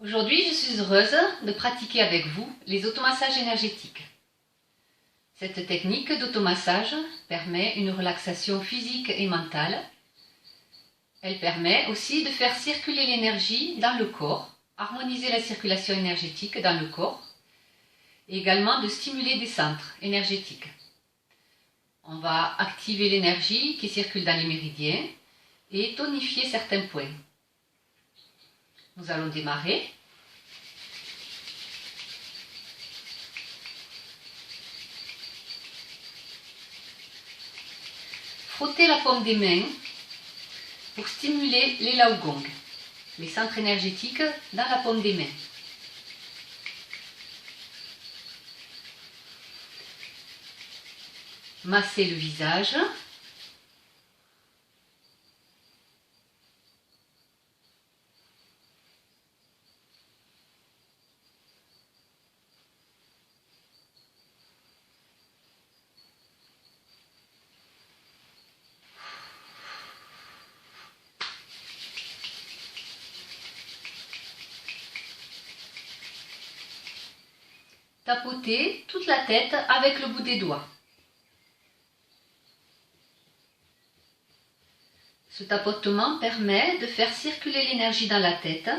Aujourd'hui, je suis heureuse de pratiquer avec vous les automassages énergétiques. Cette technique d'automassage permet une relaxation physique et mentale. Elle permet aussi de faire circuler l'énergie dans le corps, harmoniser la circulation énergétique dans le corps et également de stimuler des centres énergétiques. On va activer l'énergie qui circule dans les méridiens et tonifier certains points. Nous allons démarrer. Frottez la paume des mains pour stimuler les laogongs, les centres énergétiques dans la paume des mains. Massez le visage. Tapotez toute la tête avec le bout des doigts. Ce tapotement permet de faire circuler l'énergie dans la tête.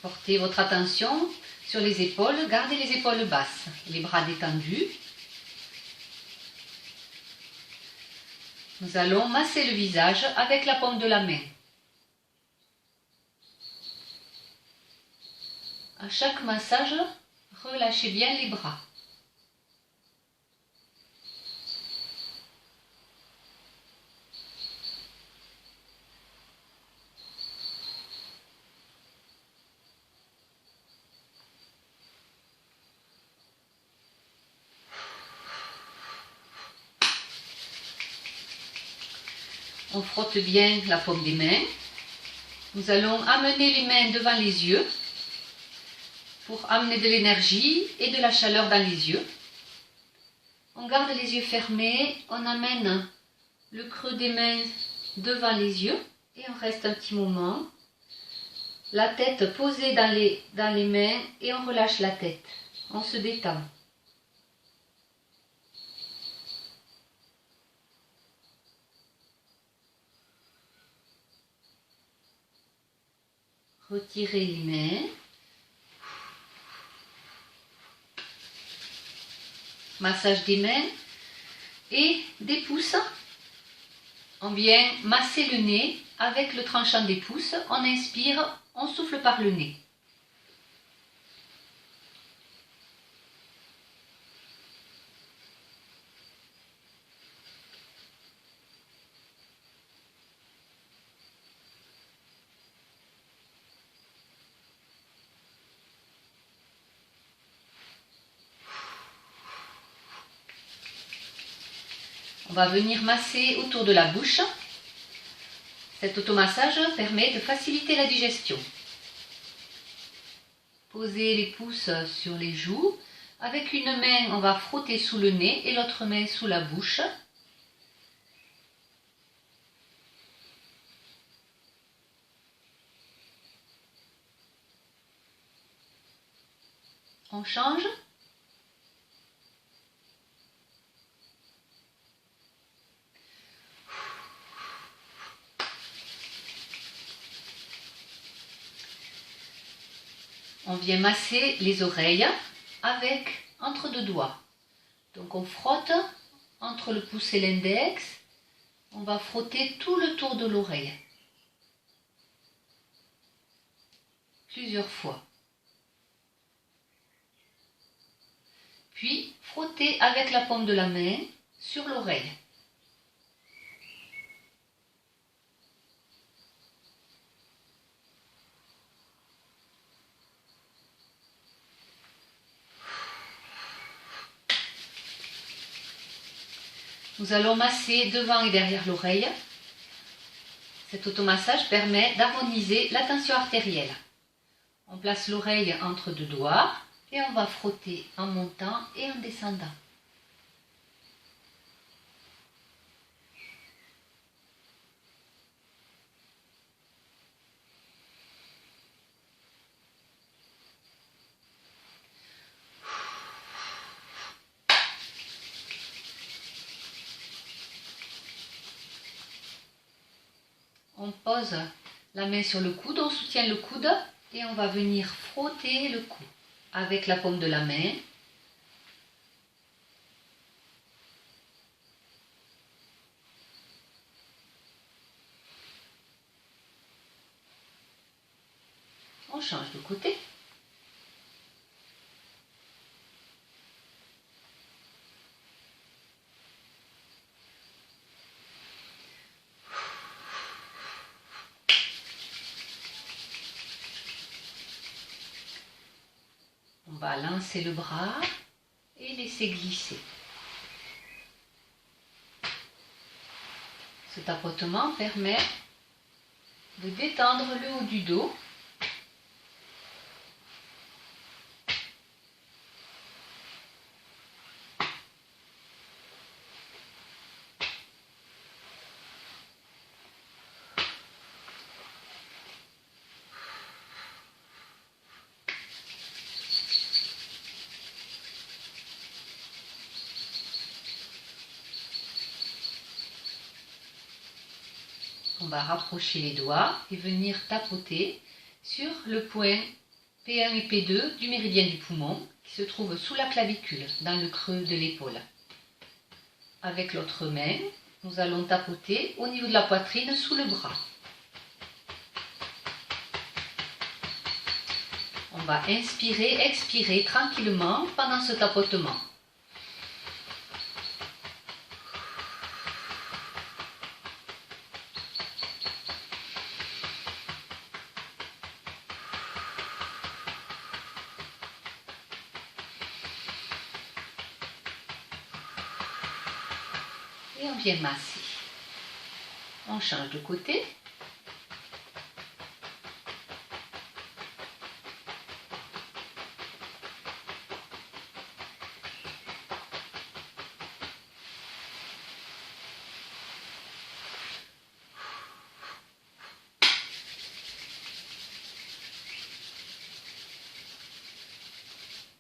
Portez votre attention sur les épaules, gardez les épaules basses, les bras détendus. Nous allons masser le visage avec la paume de la main. À chaque massage, relâchez bien les bras. On frotte bien la paume des mains. Nous allons amener les mains devant les yeux pour amener de l'énergie et de la chaleur dans les yeux. On garde les yeux fermés, on amène le creux des mains devant les yeux et on reste un petit moment. La tête posée dans les mains et on relâche la tête. On se détend. Retirez les mains. Massage des mains et des pouces. On vient masser le nez avec le tranchant des pouces. On inspire, on souffle par le nez. On va venir masser autour de la bouche. Cet automassage permet de faciliter la digestion. Posez les pouces sur les joues. Avec une main, on va frotter sous le nez et l'autre main sous la bouche. On change. On vient masser les oreilles avec entre deux doigts. Donc on frotte entre le pouce et l'index. On va frotter tout le tour de l'oreille. Plusieurs fois. Puis frotter avec la paume de la main sur l'oreille. Nous allons masser devant et derrière l'oreille. Cet automassage permet d'harmoniser la tension artérielle. On place l'oreille entre deux doigts et on va frotter en montant et en descendant. On pose la main sur le coude, on soutient le coude et on va venir frotter le cou avec la paume de la main. On change de côté. On va lancer le bras et laisser glisser. Ce tapotement permet de détendre le haut du dos. On va rapprocher les doigts et venir tapoter sur le point P1 et P2 du méridien du poumon qui se trouve sous la clavicule, dans le creux de l'épaule. Avec l'autre main, nous allons tapoter au niveau de la poitrine sous le bras. On va inspirer, expirer tranquillement pendant ce tapotement. Et on vient masser. On change de côté.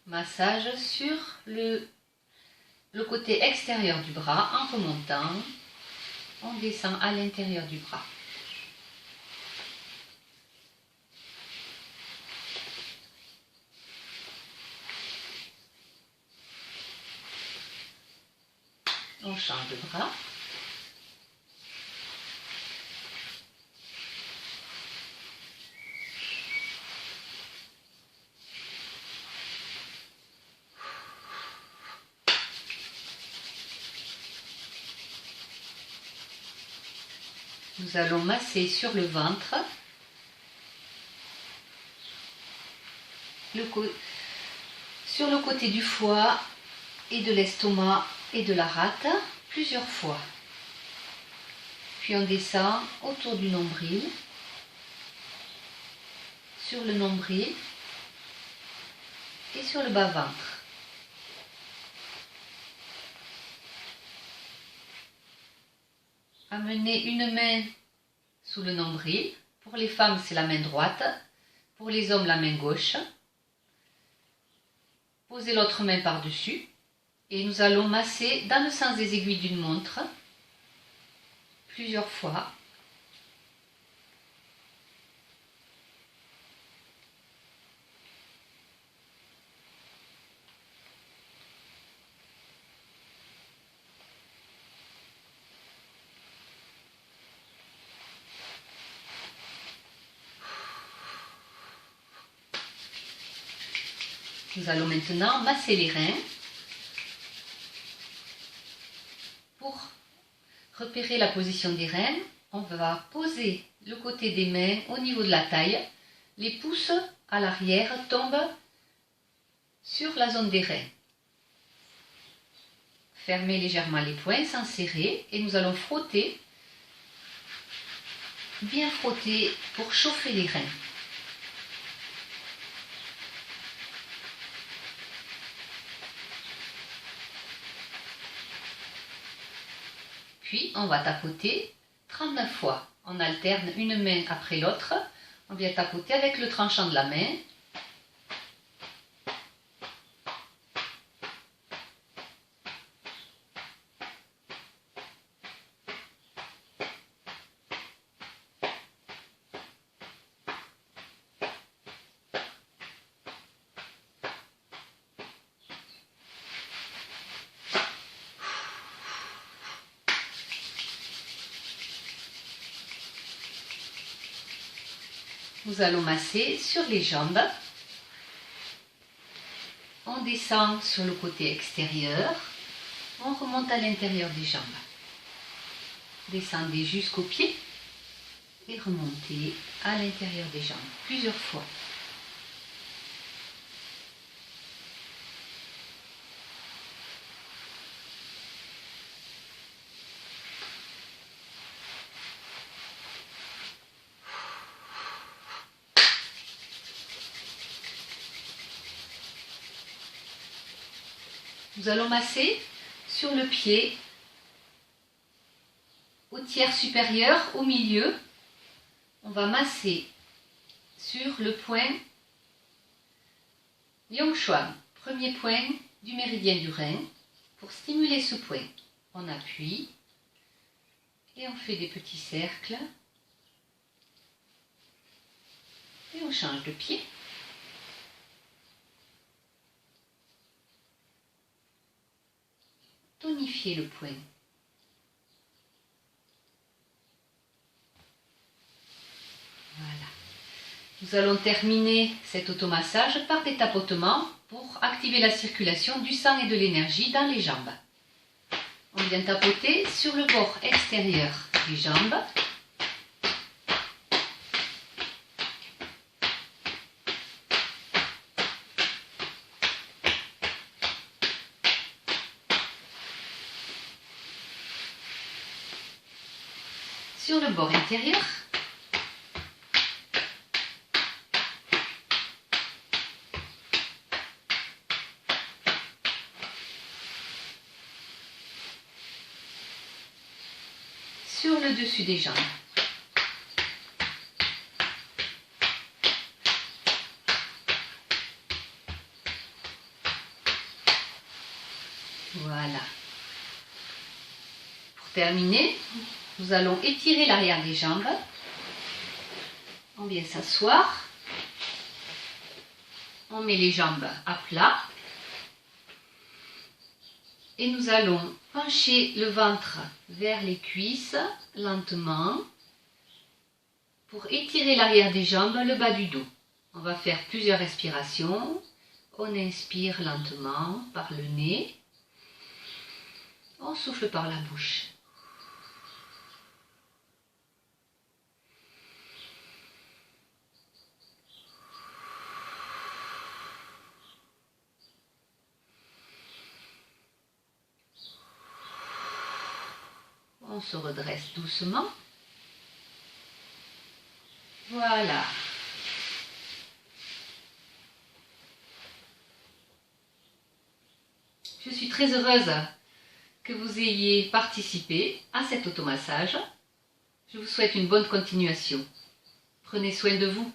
Massage sur le côté extérieur du bras en remontant. On descend à l'intérieur du bras. On change de bras. Nous allons masser sur le ventre, sur le côté du foie et de l'estomac et de la rate plusieurs fois. Puis on descend autour du nombril, sur le nombril et sur le bas-ventre. Amenez une main sous le nombril. Pour les femmes, c'est la main droite. Pour les hommes, la main gauche. Posez l'autre main par-dessus. Et nous allons masser dans le sens des aiguilles d'une montre plusieurs fois. Nous allons maintenant masser les reins. Pour repérer la position des reins, on va poser le côté des mains au niveau de la taille. Les pouces à l'arrière tombent sur la zone des reins. Fermez légèrement les poings sans serrer et nous allons frotter bien frotter pour chauffer les grains. Puis on va tapoter 39 fois. On alterne une main après l'autre. On vient tapoter avec le tranchant de la main. Nous allons masser sur les jambes. On descend sur le côté extérieur. On remonte à l'intérieur des jambes. Descendez jusqu'aux pieds et remontez à l'intérieur des jambes plusieurs fois. Nous allons masser sur le pied, au tiers supérieur, au milieu. On va masser sur le point Yongchuan, premier point du méridien du rein. Pour stimuler ce point, on appuie et on fait des petits cercles. Et on change de pied. Tonifier le point. Voilà. Nous allons terminer cet automassage par des tapotements pour activer la circulation du sang et de l'énergie dans les jambes. On vient tapoter sur le bord extérieur des jambes. Sur le bord intérieur. Sur le dessus des jambes. Voilà. Pour terminer, nous allons étirer l'arrière des jambes. On vient s'asseoir. On met les jambes à plat. Et nous allons pencher le ventre vers les cuisses lentement pour étirer l'arrière des jambes, le bas du dos. On va faire plusieurs respirations. On inspire lentement par le nez. On souffle par la bouche. On se redresse doucement. Voilà. Je suis très heureuse que vous ayez participé à cet automassage. Je vous souhaite une bonne continuation. Prenez soin de vous.